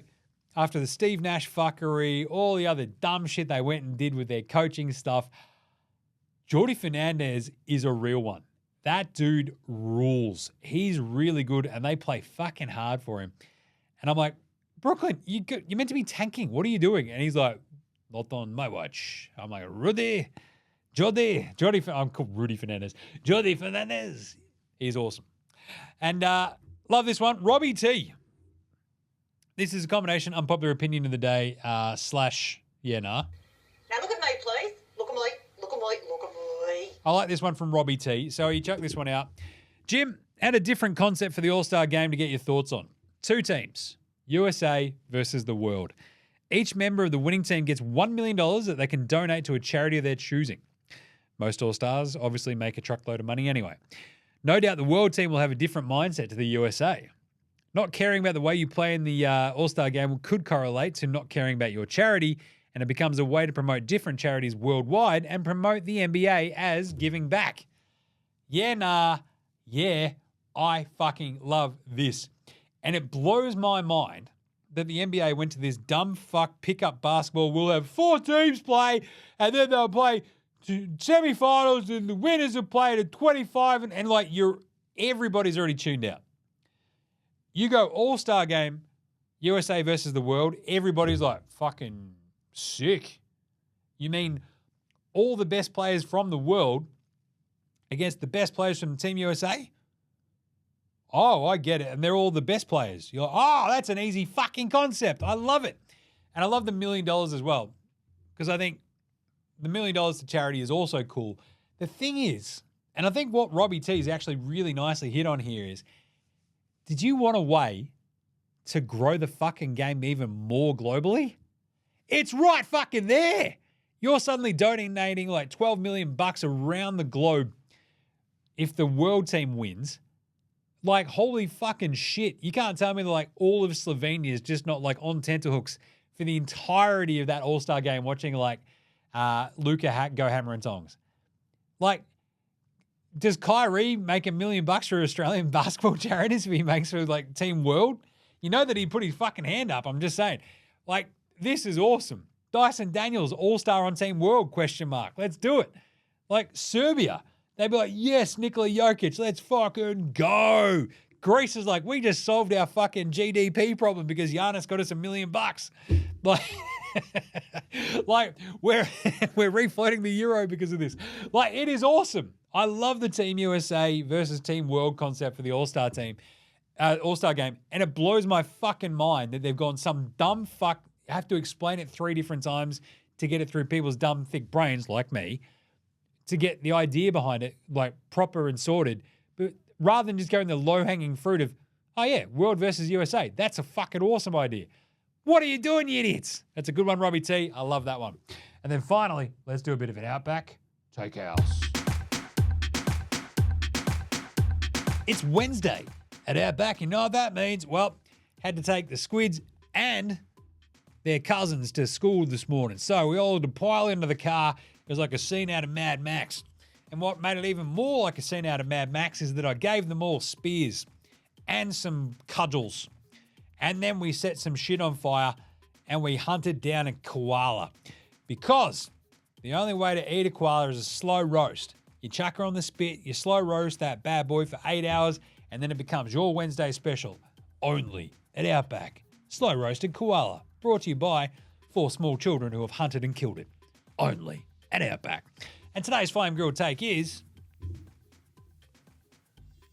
after the Steve Nash fuckery, all the other dumb shit they went and did with their coaching stuff, Jordy Fernandez is a real one. That dude rules. He's really good, and they play fucking hard for him. And I'm like, Brooklyn, you're meant to be tanking. What are you doing? And he's like, not on my watch. I'm like, Jody, I'm called Rudy Fernandez. Jody Fernandez. He's awesome. And love this one. Robbie T. This is a combination unpopular opinion of the day / Now look at me, please. Look at me. Look at me. Look at me. I like this one from Robbie T. So he chucked this one out. Jim, had a different concept for the All-Star game to get your thoughts on. 2 teams, USA versus the world. Each member of the winning team gets $1 million that they can donate to a charity of their choosing. Most All-Stars obviously make a truckload of money anyway. No doubt the world team will have a different mindset to the USA. Not caring about the way you play in the All-Star game could correlate to not caring about your charity, and it becomes a way to promote different charities worldwide and promote the NBA as giving back. Yeah, I fucking love this. And it blows my mind that the NBA went to this dumb fuck pickup basketball. We'll have 4 teams play, and then they'll play to semifinals, and the winners will play to 25, and like everybody's already tuned out. You go All-Star game, USA versus the world, everybody's like, fucking sick. You mean all the best players from the world against the best players from Team USA? Oh, I get it. And they're all the best players. You're like, oh, that's an easy fucking concept. I love it. And I love the $1 million as well, because I think the $1 million to charity is also cool. The thing is, and I think what Robbie T is actually really nicely hit on here is, did you want a way to grow the fucking game even more globally? It's right fucking there. You're suddenly donating like $12 million around the globe if the world team wins. Like, holy fucking shit. You can't tell me that like all of Slovenia is just not like on tenterhooks for the entirety of that All-Star game watching like Luka go hammer and tongs. Like, does Kyrie make $1 million for Australian basketball charities if he makes for like Team World? You know that he put his fucking hand up. I'm just saying. Like, this is awesome. Dyson Daniels, All-Star on Team World, ? Let's do it. Like, Serbia, they'd be like, yes, Nikola Jokic, let's fucking go. Greece is like, we just solved our fucking GDP problem because Giannis got us $1 million. Like, we're refloating the euro because of this. Like, it is awesome. I love the Team USA versus Team World concept for the All-Star team, All-Star game, and it blows my fucking mind that they've gone some dumb fuck. Have to explain it 3 different times to get it through people's dumb, thick brains like me, to get the idea behind it like proper and sorted. But rather than just going the low-hanging fruit of, oh yeah, World versus USA, that's a fucking awesome idea. What are you doing, you idiots? That's a good one, Robbie T. I love that one. And then finally, let's do a bit of an Outback Takehouse. It's Wednesday at Outback. You know what that means? Well, had to take the squids and their cousins to school this morning. So we all had to pile into the car. It was like a scene out of Mad Max. And what made it even more like a scene out of Mad Max is that I gave them all spears and some cudgels. And then we set some shit on fire and we hunted down a koala. Because the only way to eat a koala is a slow roast. You chuck her on the spit, you slow roast that bad boy for 8 hours, and then it becomes your Wednesday special. Only at Outback. Slow roasted koala. Brought to you by 4 small children who have hunted and killed it. Only at Outback. And today's Flame Grilled Take is,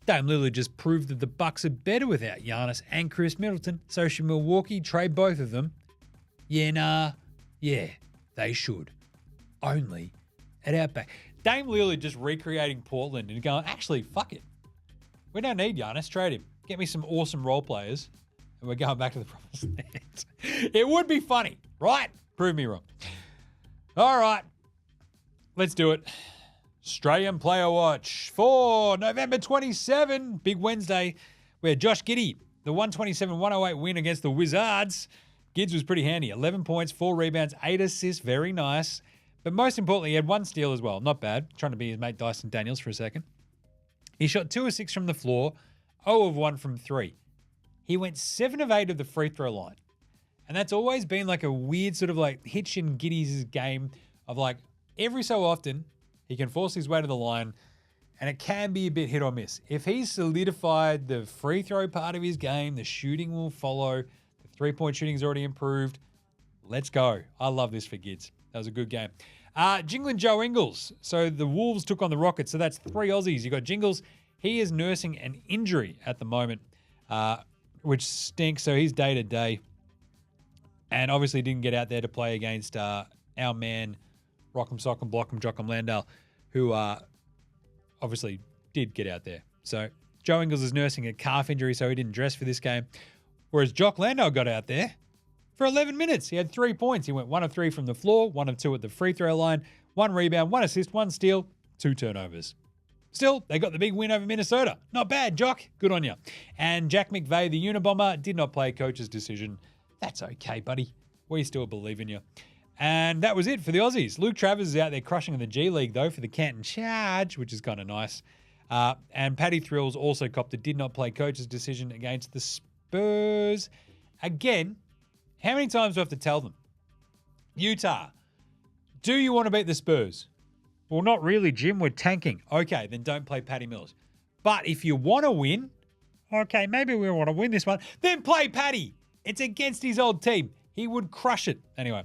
Dame Lillard just proved that the Bucks are better without Giannis and Chris Middleton. So should Milwaukee trade both of them? Yeah, they should. Only at Outback. Dame Lillard just recreating Portland and going, actually, fuck it. We don't need Giannis. Trade him. Get me some awesome role players. And we're going back to the promised land. It would be funny, right? Prove me wrong. All right. Let's do it. Australian Player Watch for November 27, Big Wednesday, where Josh Giddey, the 127-108 win against the Wizards. Gids was pretty handy. 11 points, 4 rebounds, 8 assists. Very nice. But most importantly, he had 1 steal as well. Not bad. Trying to be his mate Dyson Daniels for a second. He shot 2 of 6 from the floor, 0 of 1 from 3. He went 7 of 8 of the free throw line. And that's always been like a weird sort of like hitch in Giddey's game of like every so often he can force his way to the line and it can be a bit hit or miss. If he's solidified the free throw part of his game, the shooting will follow. The three-point shooting's already improved. Let's go. I love this for Gids. That was a good game. Jingling Joe Ingles. So the Wolves took on the Rockets. So that's 3 Aussies. You got Jingles. He is nursing an injury at the moment, which stinks. So he's day to day. And obviously didn't get out there to play against our man, Rock'em Sock'em Block'em Jock'em Landale, who obviously did get out there. So Joe Ingles is nursing a calf injury, so he didn't dress for this game. Whereas Jock Landale got out there for 11 minutes. He had 3 points. He went 1 of 3 from the floor, 1 of 2 at the free throw line, 1 rebound, 1 assist, 1 steal, 2 turnovers. Still, they got the big win over Minnesota. Not bad, Jock. Good on you. And Jack McVeigh, the Unabomber, did not play coach's decision. That's okay, buddy. We still believe in you. And that was it for the Aussies. Luke Travers is out there crushing in the G League, though, for the Canton Charge, which is kind of nice. And Paddy Thrills also copped a did not play coach's decision against the Spurs. Again, how many times do I have to tell them? Utah, do you want to beat the Spurs? Well, not really, Jim. We're tanking. Okay, then don't play Patty Mills. But if you want to win, okay, maybe we want to win this one, then play Patty. It's against his old team. He would crush it. Anyway,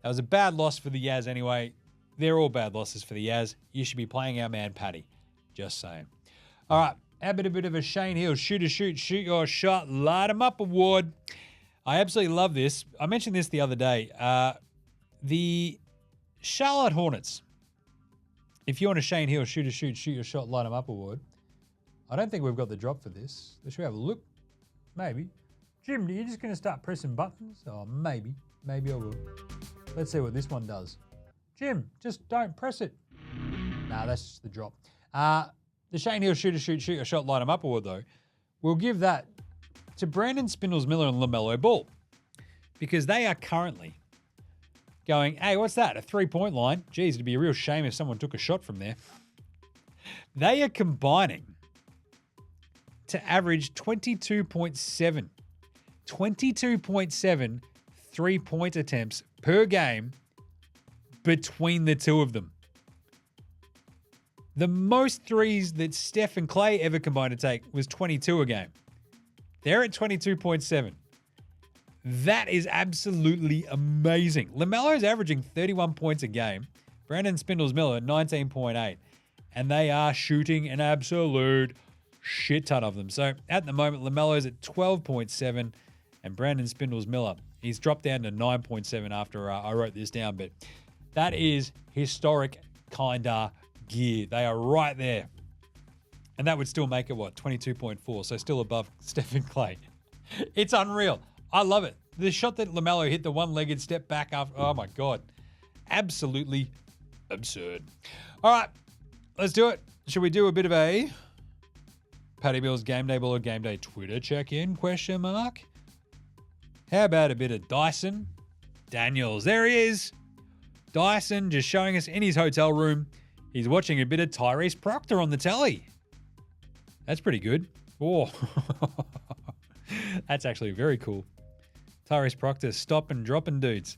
that was a bad loss for the Yaz anyway. They're all bad losses for the Yaz. You should be playing our man Patty. Just saying. All right, how about a bit of a Shane Hill shoot your shot, light 'em up award. I absolutely love this. I mentioned this the other day. The Charlotte Hornets, if you want a Shane Hill shoot your shot, light 'em up award, I don't think we've got the drop for this. Should we have a look? Maybe. Jim, are you just going to start pressing buttons? Oh, maybe. Maybe I will. Let's see what this one does. Jim, just don't press it. Nah, that's just the drop. The Shane Hill shoot your shot, light 'em up award, though, we'll give that to Brandon Spindles-Miller and LaMelo Ball, because they are currently going, hey, what's that? A 3-point line? Geez, it'd be a real shame if someone took a shot from there. They are combining to average 22.7 3-point attempts per game between the two of them. The most threes that Steph and Clay ever combined to take was 22 a game. They're at 22.7. That is absolutely amazing. LaMelo's averaging 31 points a game. Brandon Spindles-Miller, 19.8. And they are shooting an absolute shit ton of them. So at the moment, LaMelo's at 12.7 and Brandon Spindles-Miller, he's dropped down to 9.7 after I wrote this down. But that is historic kind of gear. They are right there. And that would still make it, 22.4. So still above Stephen Clay. It's unreal. I love it. The shot that LaMelo hit, the one-legged step back after, oh my God. Absolutely absurd. All right, let's do it. Should we do a bit of a Paddy Mills Game Day Ball or Game Day Twitter check-in, question mark? How about a bit of Dyson Daniels? There he is. Dyson just showing us in his hotel room. He's watching a bit of Tyrese Proctor on the telly. That's pretty good. Oh, that's actually very cool. Tyrese Proctor stopping, dropping dudes.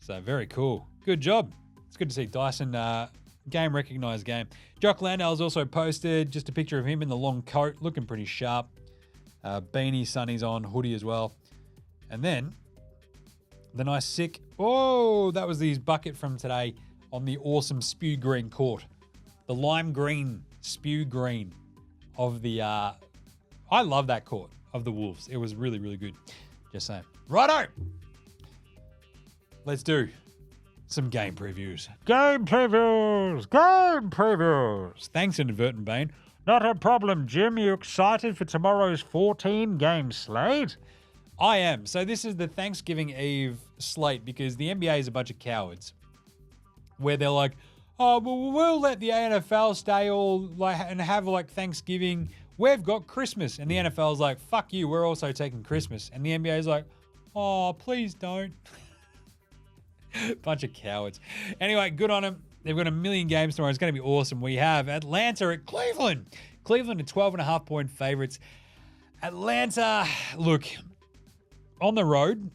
So very cool. Good job. It's good to see Dyson game recognized game. Jock Landale's also posted just a picture of him in the long coat, looking pretty sharp. Beanie, sunnies on, hoodie as well. And then the nice sick, that was his bucket from today on the awesome spew green court. The lime green, spew green of the, I love that court of the Wolves. It was really, really good. Just saying. Righto. Let's do some game previews. Game previews. Game previews. Thanks, Inadvertent Bane. Not a problem, Jim. You excited for tomorrow's 14-game slate? I am. So this is the Thanksgiving Eve slate because the NBA is a bunch of cowards where they're like, oh, well, we'll let the NFL stay all and have Thanksgiving. We've got Christmas. And the NFL's like, fuck you, we're also taking Christmas. And the NBA's like, oh, please don't. Bunch of cowards. Anyway, good on them. They've got 1 million games tomorrow. It's going to be awesome. We have Atlanta at Cleveland. Cleveland are 12.5-point favorites. Atlanta, look, on the road,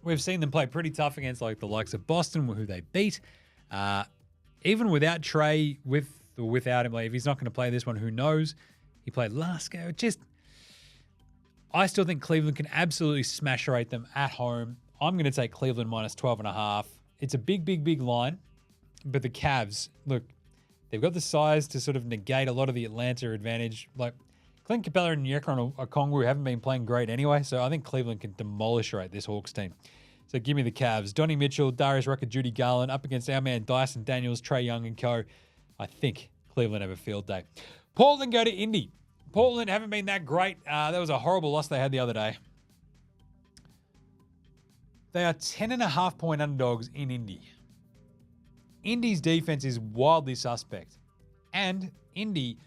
we've seen them play pretty tough against the likes of Boston, who they beat. Even without Trae, with without him. Like, if he's not going to play this one, who knows? He played last game. I still think Cleveland can absolutely smash rate them at home. I'm going to take Cleveland minus 12.5. It's a big, big, big line. But the Cavs, look, they've got the size to sort of negate a lot of the Atlanta advantage. Like, Clint Capella and Nyeka Okongwu haven't been playing great anyway, so I think Cleveland can demolish rate this Hawks team. So give me the Cavs. Donnie Mitchell, Darius Rucker, Judy Garland up against our man Dyson Daniels, Trae Young and co. I think Cleveland have a field day. Portland go to Indy. Portland haven't been that great. That was a horrible loss they had the other day. They are 10.5-point underdogs in Indy. Indy's defense is wildly suspect. And Indy,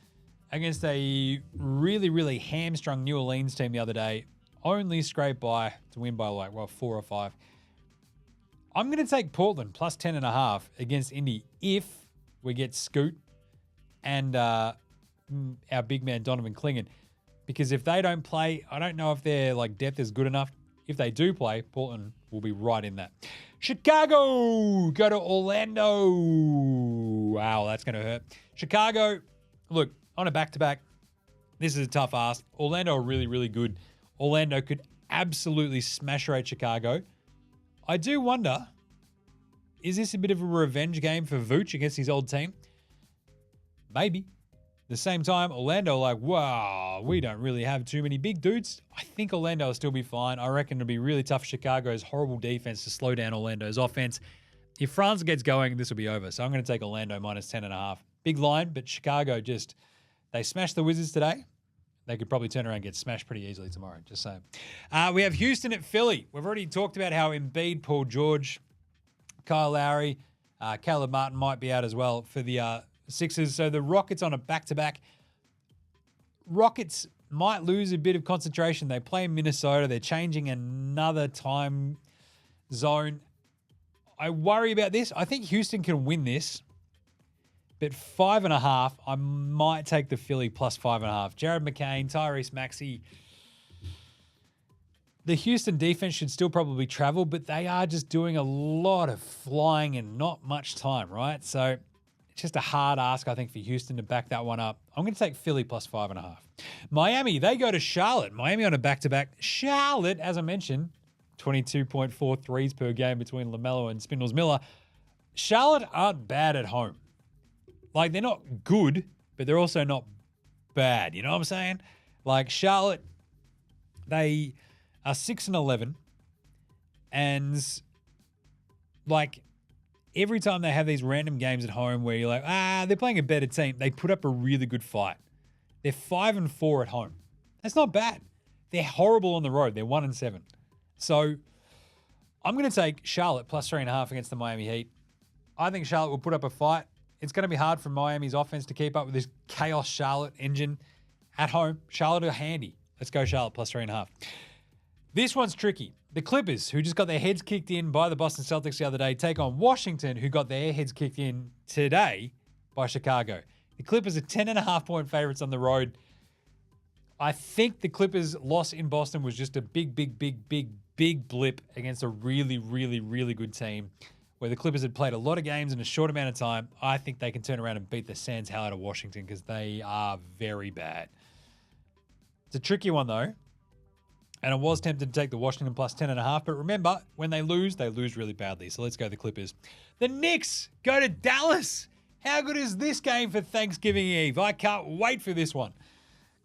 against a really, really hamstrung New Orleans team the other day, only scraped by to win by 4 or 5. I'm going to take Portland plus 10.5 against Indy if we get Scoot and our big man Donovan Clingan. Because if they don't play, I don't know if their depth is good enough. If they do play, Portland will be right in that. Chicago go to Orlando. Wow, that's going to hurt. Chicago, look, on a back-to-back, this is a tough ask. Orlando are really, really good. Orlando could absolutely smash rate Chicago. I do wonder, is this a bit of a revenge game for Vooch against his old team? Maybe. At the same time, Orlando are wow, we don't really have too many big dudes. I think Orlando will still be fine. I reckon it'll be really tough for Chicago's horrible defense to slow down Orlando's offense. If France gets going, this will be over. So I'm going to take Orlando minus 10.5. Big line, but Chicago they smashed the Wizards today. They could probably turn around and get smashed pretty easily tomorrow. Just saying. We have Houston at Philly. We've already talked about how Embiid, Paul George, Kyle Lowry, Caleb Martin might be out as well for the Sixers. So the Rockets on a back-to-back. Rockets might lose a bit of concentration. They play in Minnesota. They're changing another time zone. I worry about this. I think Houston can win this. But 5.5, I might take the Philly plus 5.5. Jared McCain, Tyrese Maxey. The Houston defense should still probably travel, but they are just doing a lot of flying and not much time, right? So it's just a hard ask, I think, for Houston to back that one up. I'm going to take Philly plus 5.5. Miami, they go to Charlotte. Miami on a back-to-back. Charlotte, as I mentioned, 22.4 threes per game between LaMelo and Spindles Miller. Charlotte aren't bad at home. They're not good, but they're also not bad. You know what I'm saying? Charlotte, they are 6-11. And, every time they have these random games at home where you're they're playing a better team, they put up a really good fight. They're 5-4 at home. That's not bad. They're horrible on the road. They're 1-7. So, I'm going to take Charlotte plus 3.5 against the Miami Heat. I think Charlotte will put up a fight. It's going to be hard for Miami's offense to keep up with this chaos Charlotte engine at home. Charlotte are handy. Let's go Charlotte plus 3.5. This one's tricky. The Clippers, who just got their heads kicked in by the Boston Celtics the other day, take on Washington, who got their heads kicked in today by Chicago. The Clippers are 10.5-point favorites on the road. I think the Clippers' loss in Boston was just a big blip against a really, really, really good team, where the Clippers had played a lot of games in a short amount of time. I think they can turn around and beat the Sands hell out of Washington because they are very bad. It's a tricky one, though. And I was tempted to take the Washington plus 10.5. But remember, when they lose really badly. So let's go the Clippers. The Knicks go to Dallas. How good is this game for Thanksgiving Eve? I can't wait for this one.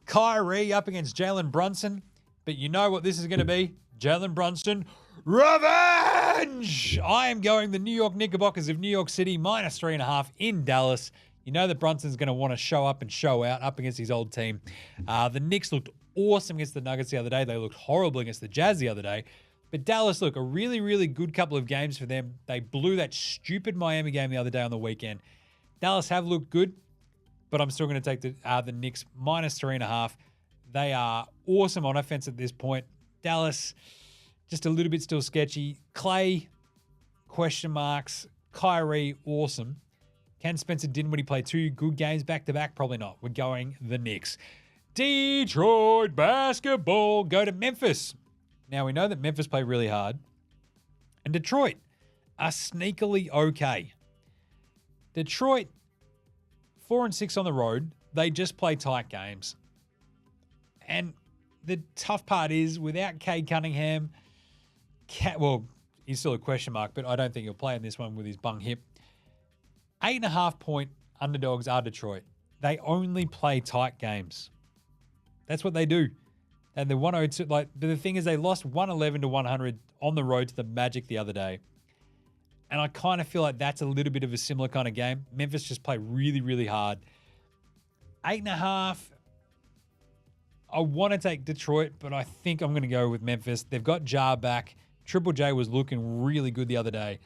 Kyrie up against Jalen Brunson. But you know what this is going to be? Jalen Brunson revenge! I am going the New York Knickerbockers of New York City minus 3.5 in Dallas. You know that Brunson's going to want to show up and show out up against his old team. The Knicks looked awesome against the Nuggets the other day. They looked horrible against the Jazz the other day. But Dallas, look, a really, really good couple of games for them. They blew that stupid Miami game the other day on the weekend. Dallas have looked good, but I'm still going to take the Knicks minus 3.5. They are awesome on offense at this point. Dallas, just a little bit still sketchy. Clay, question marks. Kyrie, awesome. Can Spencer Dinwiddie play 2 good games back-to-back? Probably not. We're going the Knicks. Detroit basketball go to Memphis. Now, we know that Memphis play really hard. And Detroit are sneakily okay. Detroit, 4-6 on the road. They just play tight games. And the tough part is without Cade Cunningham, well, he's still a question mark, but I don't think he'll play in this one with his bung hip. 8.5-point underdogs are Detroit. They only play tight games. That's what they do. And the 102, but the thing is, they lost 111 to 100 on the road to the Magic the other day. And I kind of feel like that's a little bit of a similar kind of game. Memphis just play really, really hard. 8.5. I want to take Detroit, but I think I'm going to go with Memphis. They've got Jar back. Triple J was looking really good the other day.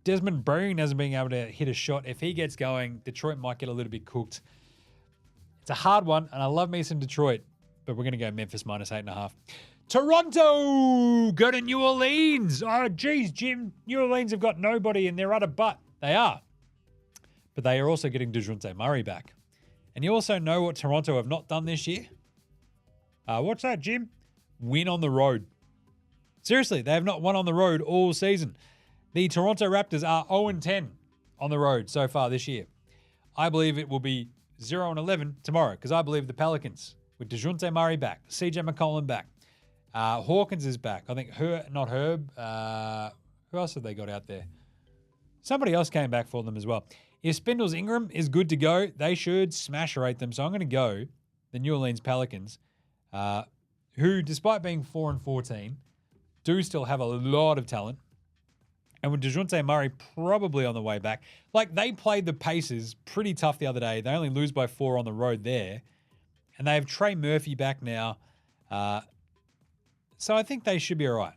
Desmond Bain hasn't been able to hit a shot. If he gets going, Detroit might get a little bit cooked. It's a hard one, and I love me some Detroit, but we're going to go Memphis minus 8.5. Toronto, go to New Orleans. Oh, geez, Jim. New Orleans have got nobody in their utter butt. They are. But they are also getting DeJounte Murray back. And you also know what Toronto have not done this year? What's that, Jim? Win on the road. Seriously, they have not won on the road all season. The Toronto Raptors are 0-10 on the road so far this year. I believe it will be 0-11 tomorrow because I believe the Pelicans, with DeJounte Murray back, CJ McCollum back, Hawkins is back. I think not Herb. Who else have they got out there? Somebody else came back for them as well. If Spindles Ingram is good to go, they should smash rate them. So I'm going to go the New Orleans Pelicans, who, despite being 4-14, do still have a lot of talent. And with DeJounte Murray probably on the way back, like they played the Pacers pretty tough the other day. They only lose by 4 on the road there. And they have Trey Murphy back now. So I think they should be all right.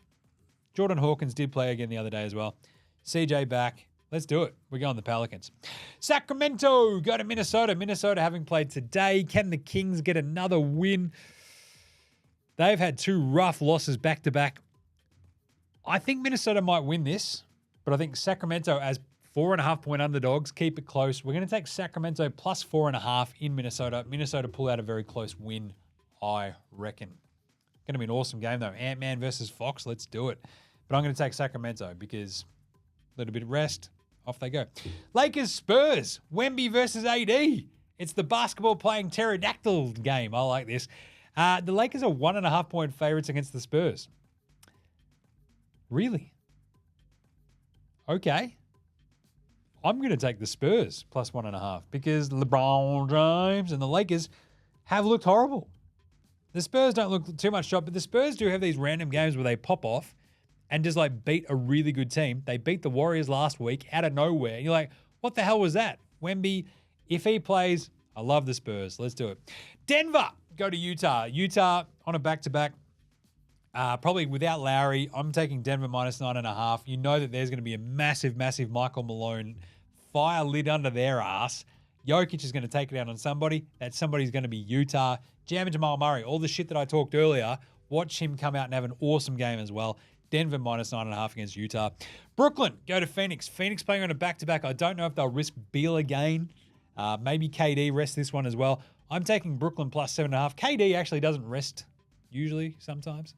Jordan Hawkins did play again the other day as well. CJ back. Let's do it. We're going the Pelicans. Sacramento, go to Minnesota. Minnesota having played today. Can the Kings get another win? They've had 2 rough losses back-to-back. I think Minnesota might win this, but I think Sacramento as 4.5-point underdogs, keep it close. We're going to take Sacramento plus 4.5 in Minnesota. Minnesota pull out a very close win, I reckon. Going to be an awesome game, though. Ant-Man versus Fox. Let's do it. But I'm going to take Sacramento because a little bit of rest. Off they go. Lakers Spurs. Wemby versus AD. It's the basketball playing pterodactyl game. I like this. The Lakers are 1.5-point favorites against the Spurs. Really? Okay. I'm going to take the Spurs plus 1.5 because LeBron James and the Lakers have looked horrible. The Spurs don't look too much shot, but the Spurs do have these random games where they pop off and just like beat a really good team. They beat the Warriors last week out of nowhere. And you're like, what the hell was that? Wemby, if he plays, I love the Spurs. Let's do it. Denver, go to Utah. Utah on a back-to-back. Probably without Lowry, I'm taking Denver minus 9.5. You know that there's going to be a massive, massive Michael Malone fire lit under their ass. Jokic is going to take it out on somebody. That somebody's going to be Utah. Jam and Jamal Murray, all the shit that I talked earlier, watch him come out and have an awesome game as well. Denver minus 9.5 against Utah. Brooklyn, go to Phoenix. Phoenix playing on a back-to-back. I don't know if they'll risk Beal again. Maybe KD rests this one as well. I'm taking Brooklyn plus 7.5. KD actually doesn't rest usually sometimes.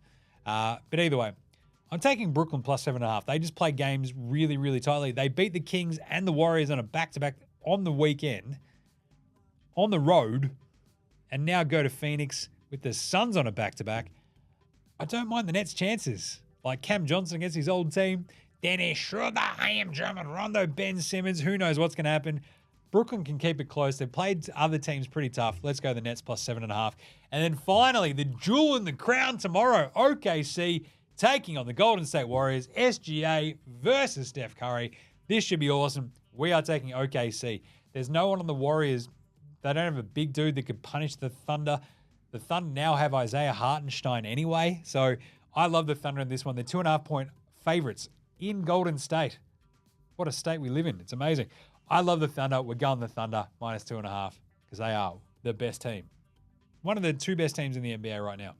But either way, I'm taking Brooklyn plus 7.5. They just play games really, really tightly. They beat the Kings and the Warriors on a back-to-back on the weekend, on the road, and now go to Phoenix with the Suns on a back-to-back. I don't mind the Nets' chances. Like Cam Johnson against his old team, Dennis Schroeder, Ham Drummond, Rondo, Ben Simmons. Who knows what's going to happen? Brooklyn can keep it close. They've played other teams pretty tough. Let's go the Nets plus 7.5. And then finally, the jewel in the crown tomorrow, OKC taking on the Golden State Warriors, SGA versus Steph Curry. This should be awesome. We are taking OKC. There's no one on the Warriors. They don't have a big dude that could punish the Thunder. The Thunder now have Isaiah Hartenstein anyway. So I love the Thunder in this one. They're 2.5-point favorites in Golden State. What a state we live in. It's amazing. I love the Thunder. We're going the Thunder minus 2.5 because they are the best team. One of the 2 best teams in the NBA right now.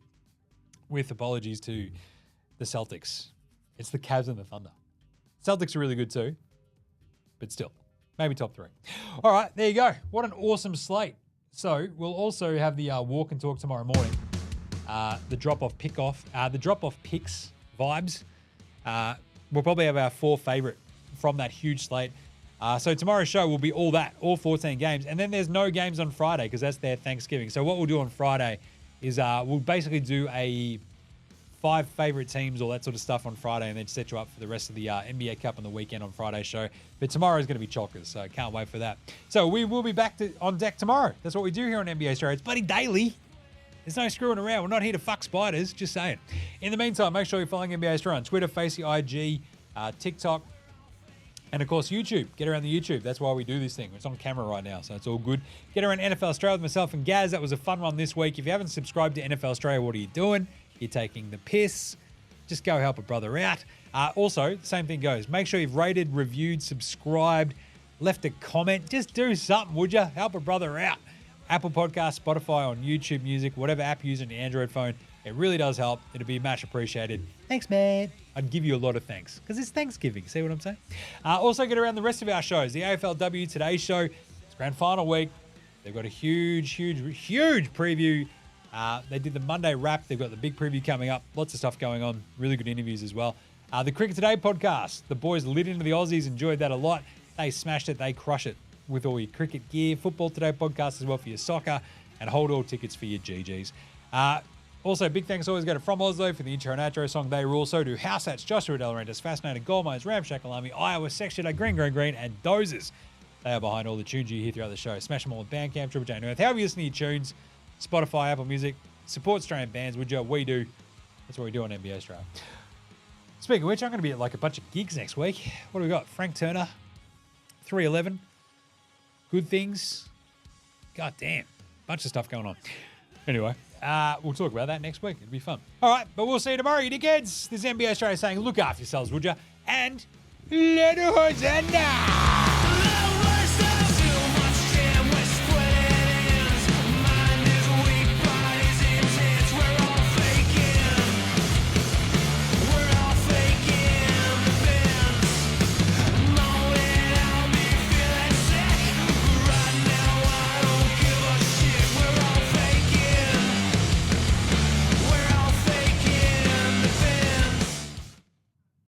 With apologies to the Celtics. It's the Cavs and the Thunder. Celtics are really good too. But still, maybe top 3. All right, there you go. What an awesome slate. So we'll also have the walk and talk tomorrow morning. The drop-off picks vibes. We'll probably have our 4 favorite from that huge slate. So tomorrow's show will be all that, all 14 games. And then there's no games on Friday because that's their Thanksgiving. So what we'll do on Friday is we'll basically do a 5 favorite teams, all that sort of stuff on Friday, and then set you up for the rest of the NBA Cup on the weekend on Friday's show. But tomorrow is going to be chockers, so I can't wait for that. So we will be back on deck tomorrow. That's what we do here on NBA Straya. It's bloody daily. There's no screwing around. We're not here to fuck spiders, just saying. In the meantime, make sure you're following NBA Straya on Twitter, Facey, IG, TikTok, and of course YouTube. Get around the YouTube. That's why we do this thing. It's on camera right now, so it's all good. Get around NFL Australia with myself and Gaz. That was a fun one this week. If you haven't subscribed to NFL Australia, what are you doing? You're taking the piss. Just go help a brother out. Also, the same thing goes. Make sure you've rated, reviewed, subscribed, left a comment. Just do something, would you? Help a brother out. Apple Podcasts, Spotify, on YouTube Music, whatever app you use on your Android phone. It really does help. It'd be much appreciated. Thanks, man. I'd give you a lot of thanks because it's Thanksgiving. See what I'm saying? Also, get around the rest of our shows. The AFLW Today Show. It's grand final week. They've got a huge preview. They did the Monday wrap. They've got the big preview coming up. Lots of stuff going on. Really good interviews as well. The Cricket Today podcast. The boys lit into the Aussies. Enjoyed that a lot. They smashed it. They crush it with all your cricket gear. Football Today podcast as well for your soccer. And hold all tickets for your GGs. Also, big thanks always go to From Oslo for the intro and outro song. They Rule. So do House Hats, Joshua Delarantis, Fascinating Goldmines, Ramshackle Army, Iowa, Section 8, Green, and Dozers. They are behind all the tunes you hear throughout the show. Smash them all at Bandcamp, Triple J Earth. However you listen to your tunes, Spotify, Apple Music. Support Australian bands, would you? We do. That's what we do on NBA Straya. Speaking of which, I'm going to be at like a bunch of gigs next week. What do we got? Frank Turner, 311, Good Things. God damn. Bunch of stuff going on. Anyway, we'll talk about that next week. It'll be fun. All right, but we'll see you tomorrow, you dickheads. This is NBA Straya saying, look after yourselves, would you? And let us know.